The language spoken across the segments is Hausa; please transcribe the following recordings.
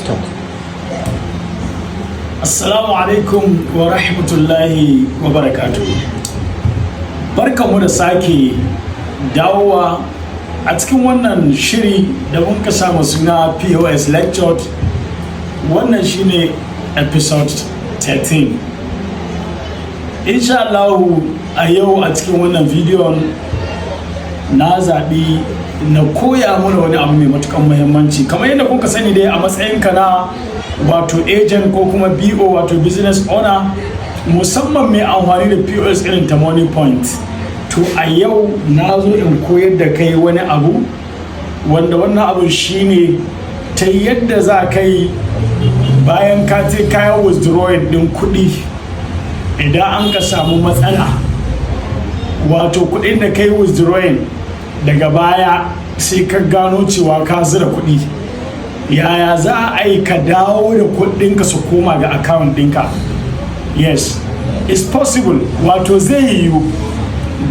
Stop. Assalamu alaikum wa rahmatullahi wa barakatuh. Barkanmu da sake dawowa a cikin wannan shiri da mun ka samu suna POS Lecture. Wannan shine episode 13. Insha Allah a yau a cikin wannan bidiyon na zaɓi na koya mana wani abu mai matukan muhimmanci, kamar yadda kuka sani dai a matsayinka na wato agent ko kuma BO wato business owner, musamman mai amfani da POS irin ta Money Point. To a yau na zo in koyar da kai wani abu wanda wannan abu shine ta yadda za ka yi bayan ka ce kayan withdrawing din kuɗi idan an ka samu matsala, wato kuɗin da ka yi withdrawing daga baya sai ka gano cewa ka zira kuɗi, yaya za a yi ka dawo da kuɗinka su koma ga account ɗinka? Yes, it's possible. Wato zai yiwu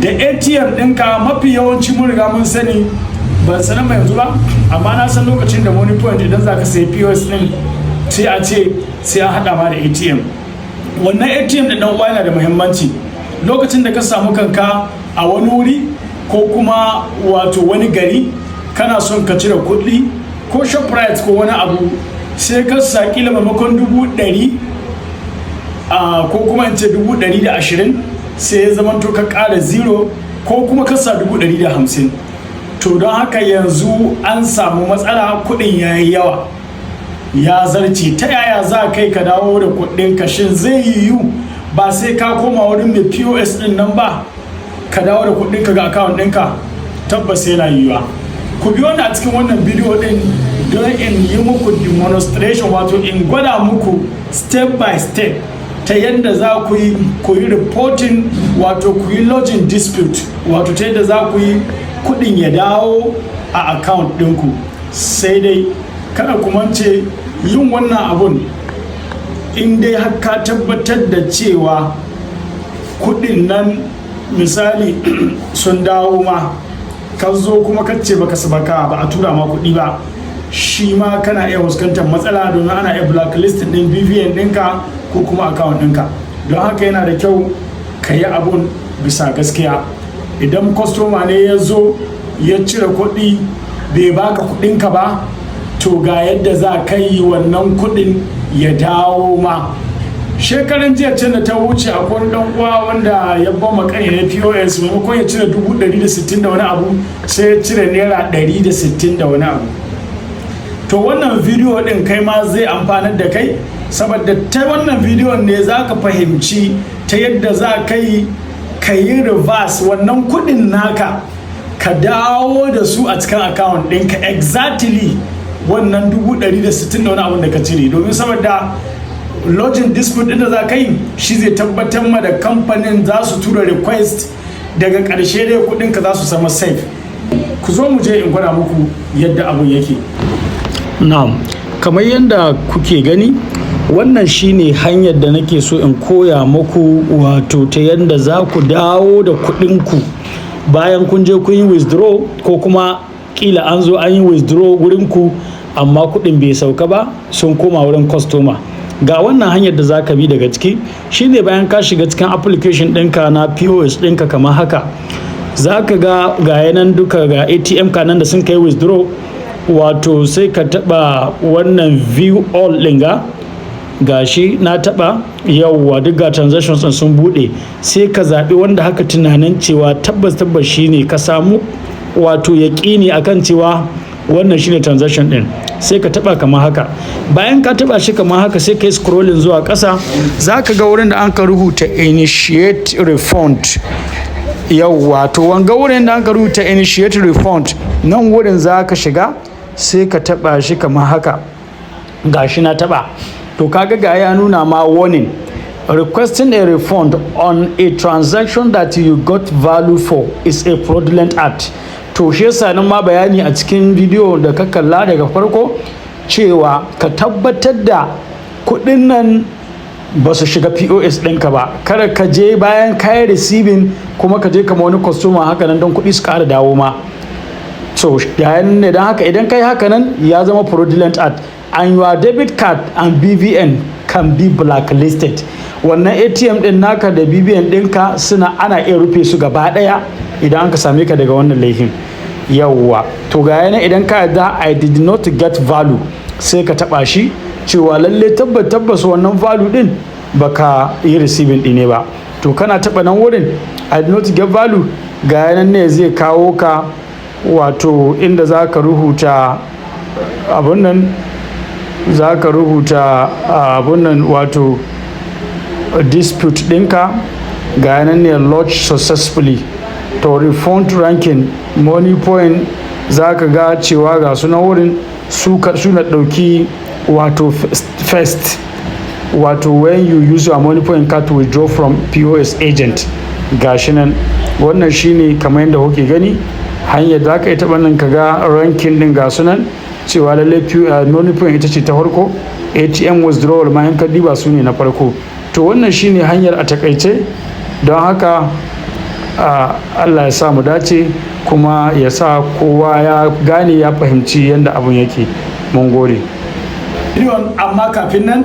da ATM ɗinka. Mafi yawanci mun riga mun sani, ban sanar mai yanzu ba, amma na san lokacin da Money Point idan za ka sayi POS ɗin sai a ce sai an haɗa ma da ATM. Wannan ATM ɗin ɗan uwa yana da muhimmanci. Lokacin da ka samu kanka a wani wuri ko kuma wato wani gari kana son ka cire kuɗi ko Shoprite ko wani abu, sai ka sa kila maimakon 100 ko kuma in ce 120, sai ya zama to ka ƙara 0 ko kuma ka sa 150. To don haka yanzu an samu matsala, kuɗin ya yi yawa, ya zarce. Ta yaya za kai ka dawo da kuɗin ka? Shin zai yiwu ba sai ka koma wurin mai POS ɗin nan ba ka dawo da kuɗin ka ga account ɗinka? Tabbas yana yiwuwa. Ku biyo ni a cikin wannan bidiyo ɗin don in yi muku demonstration, wato in gwada muku step by step ta yadda za ku yi reporting, wato ku yi lodging dispute, wato ta yadda za ku yi kuɗin ya dawo a account ɗinku. Sai dai kada ku mance yin wannan abun in dai har ka tabbatar da cewa kuɗin nan misali sun dawo ma, ka zo kuma ka ce baka ba a tura ma kuɗi ba, shi ma kana iya fuskantar matsala, domin ana iya blacklist ɗin BVN ɗinka ko kuma account ɗinka. Don haka yana da kyau ka yi abun bisa gaskiya. Idan kwastoma ne ya zo ya cire kuɗi bai baka kuɗinka ba, to ga yadda za ka yi wannan kuɗin ya dawo ma. Shekaran jiya can da ta wuce akwai dan uwa wanda ya ba makani na POS, maimakon ya cire 160 da wani abu sai ya cire naira 160 da wani abu. To wannan bidiyo din kai ma zai amfanar da kai, saboda ta wannan bidiyon ne za ka fahimci ta yadda za ka yi reverse wannan kudin naka ka dawo da su a cikin account ɗinka exactly wannan 160 da wani abu da ka cire, domin saboda lodging dispute ɗin da za ka yi shi zai tabbatar ma da kamfanin za su tura request, daga ƙarshe dai kudinka za su zama safe. Ku zo mu je in gwada muku yadda abun yake. Na'am, kamar yadda kuke gani, wannan shine hanyar da nake so in koya muku, wato ta yadda za ku dawo da kuɗinku bayan kun je kun yi withdraw, ko kuma kila an zo an yi withdraw wurinku amma kuɗin bai sauka ba, sun koma wurin customer. Ga wannan hanyar da za ka bi daga ciki shine bayan ka shiga cikin application ɗinka na POS ɗinka kamar haka, za ka ga yanan duka ga ATM kanan da sun kai withdraw, wato sai ka taɓa wannan view all ɗin ga shi na taɓa, yawwa duk ga transactions sun buɗe, sai ka zaɓi wanda haka tunanin cewa tabbas shine ka samu wato yaƙini akan cewa wannan shine transaction ɗin, sai ka taɓa kamar haka. Bayan ka taɓa shi kamar haka sai ka yi scrolling zuwa ƙasa, za ka ga wurin da an ka rubuta initiate refund. Yawwa to wanga wurin da an ka rubuta initiate refund, nan wurin za ka shiga sai ka taɓa shi kamar haka. Ga shi na taɓa, to kaga ga ya nuna ma warning, requesting a refund on a transaction that you got value for is a fraudulent act. To shi yasa nan ma bayani a cikin bidiyo da ka kalla daga farko cewa ka tabbatar da kuɗin nan ba su shiga POS ɗinka ba, kada ka je bayan kayan receiving kuma ka je kama wani customer haka nan don kuɗi su ƙara dawo ma. So yayin ne don haka idan kai haka nan ya zama fraudulent act. and your debit card and BVN can be blacklisted. Wannan ATM din naka da BVN ɗinka ana iya rufe su gaba ɗaya idan an ka same ka daga wannan laifin. Yawwa, to ga yana idan ka yarda I did not get value sai ka taɓa shi cewa lalle tabbas wannan value din baka yi receiving ɗine ba. To kana taɓa nan wurin I did not get value, ga yanan ne zai kawo ka wato inda za ka rubuta abun nan, wato dispute ɗinka, ga yanan ne lodge successfully. To refund ranking money point za ka ga cewa ga suna wurin suna ɗauki wato first, wato when you use your money point card to withdraw from POS agent. Gashi nan wannan shine kamar yadda kuke gani hanyar da aka yi taɓa nan ka ga ranking ɗin ga sunan cewa lallai money point ita ce ta farko, ATM withdrawal ma in ka diba su ne na farko. To wannan shine hanyar a takaice, don haka Allah ya sa mu dace kuma ya sa kowa ya gane ya fahimci yadda abun yake. Mun gode. Amma kafin nan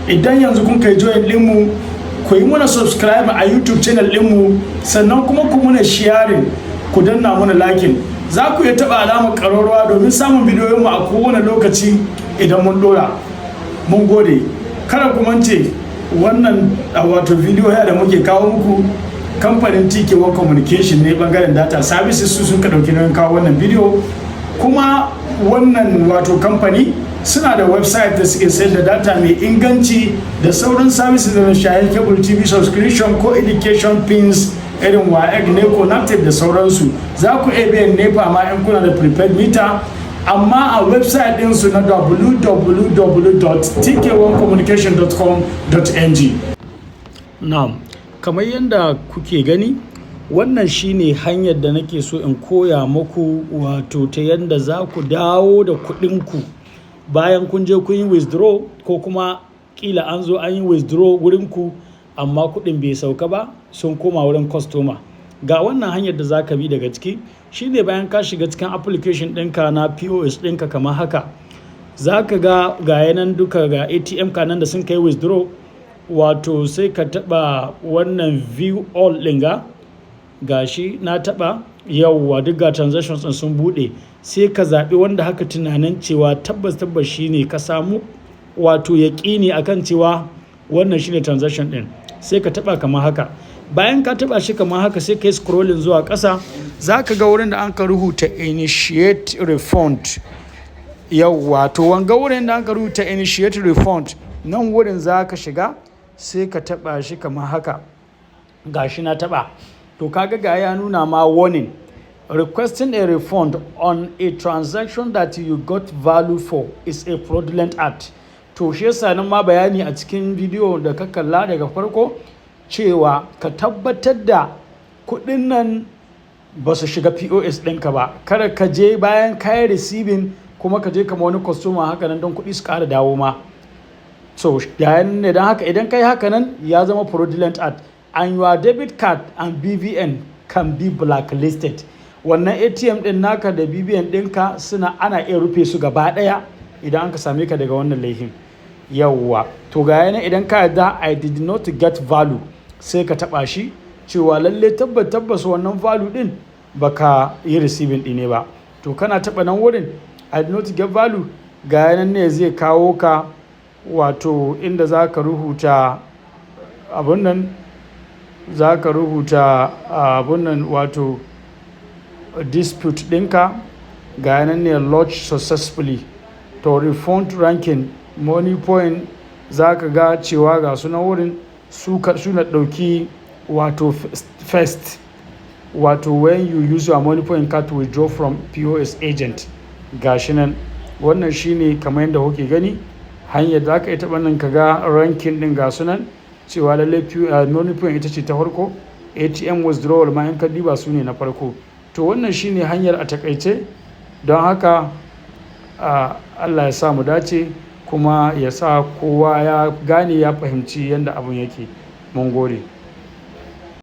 idan yanzu kun kai join ɗinmu ku yi mana subscribe a YouTube channel ɗinmu, sannan kuma ku muna sharing, ku danna mana liking. Za ku iya taɓa alamar ƙararrawa domin samun bidiyoyinmu a kowane lokaci idan mun ɗora. Mun gode. Kada ku mance wannan wato bidiyo da muke kawo muku kamfanin TK1 Communication ne bangaren data services su suka ɗauki nauyin kawo wannan bidiyo. Kuma wannan wato kamfani suna da website da suke sayar da data mai inganci da sauran services da shahin cable TV subscription ko education pins irin WAEC, NECO, NAPTEP da sauransu. Za ku iya biyan NEPA ma in kuna da prepaid meter, amma a website ɗinsu na www.tk1communication.com.ng. Na'am, kamar yadda kuke gani wannan shine hanyar da nake so in koya muku, wato ta yadda za ku dawo da kuɗinku bayan kun je kun yi withdraw, ko kuma kila an zo an yi withdraw wurinku amma kuɗin bai sauka ba, sun koma wurin customer. Ga wannan hanyar da za ka bi daga ciki shine bayan ka shiga cikin application ɗinka na POS ɗinka kamar haka, za ka ga yanan duka ga ATM kanan da sun kai withdraw, wato sai ka taɓa wannan view all ɗin ga shi na taɓa. Yawwa, duk ga transactions ɗin sun buɗe, sai ka zaɓi wanda haka tunanin cewa tabbas shine ka samu wato yaƙini akan cewa wannan shine transaction ɗin, sai ka taɓa kamar haka. Bayan ka taɓa shi kamar haka sai ka yi scrolling zuwa ƙasa, za ka ga wurin da an ka rubuta initiate refund. Yawwa, to wanga wurin da an ka rubuta initiate refund, nan wurin za ka shiga sai ka taɓa shi kamar haka. Ga shi na taɓa. To kaga ga ya nuna ma warning, requesting a refund on a transaction that you got value for is a fraudulent act. To shi yasa nan ma bayani a cikin bidiyo da ka kalla daga farko cewa ka tabbatar da kuɗin nan ba su shiga POS ɗinka ba. Kada ka je bayan kayan receiving kuma ka je kama wani customer haka nan don kuɗi su ƙara dawo ma. So yayin ne don haka idan ka yi haka nan ya zama fraudulent act, and your debit card and BVN can be blacklisted. Wannan ATM ɗin naka da BVN ɗinka ana iya rufe su gaba ɗaya idan an ka same ka daga wannan laifin. Yawwa, to ga yana idan ka yarda I did not get value sai ka taɓa shi cewa lalle tabbas wannan value ɗin baka yi receiving ɗine ba. To kana taɓa nan wurin I did not get value, ga yanan ne zai kawo ka wato inda za ka rubuta abun nan, wato dispute ɗinka, ga yanan ne lodge successfully. To refund ranking money point za ka ga cewa ga suna wurin suna ɗauki wato first, wato when you use your money point card to withdraw from POS agent. Gashi nan wannan shine kamar yadda kuke gani hanyar da aka yi taɓa nan ka ga ranking ɗin ga sunan cewa lallai money point ita ce ta farko, ATM withdrawal ma in ka diba su ne na farko. To wannan shine hanyar a takaice, don haka Allah ya sa mu dace kuma ya sa kowa ya gane ya fahimci yadda abun yake. Mun gode.